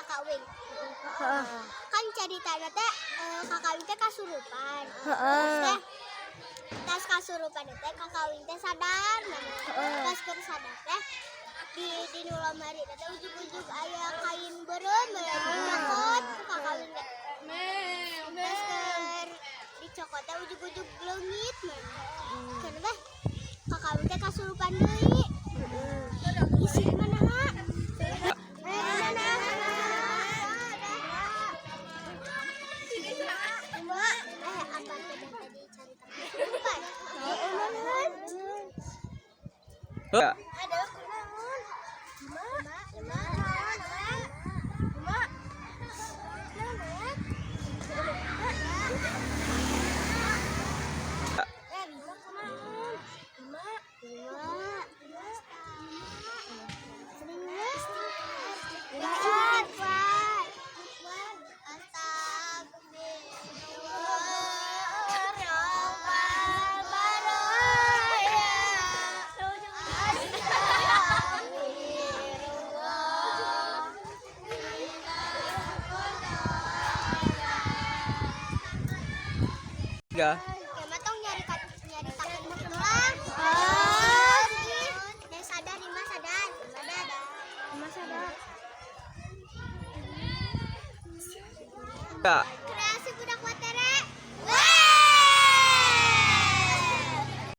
kakawin. Heeh. Kan ceritanya teh kakawin teh kasurupan. Heeh. Tas kasurupan teh kakawin teh sadar pas sadar teh di nu lamari teh ujug-ujug aya kain beureum dicokot ku kakawin teh. Terus dicokot teh ujug-ujug leungit mah. Kenapa kakawin teh kasurupan deui. Isi di mana, Ha? Ya. Ada kunaon? Tiga. Kema tong nyari takan tulang. Oh, deh sadar Ima sadar. Ya.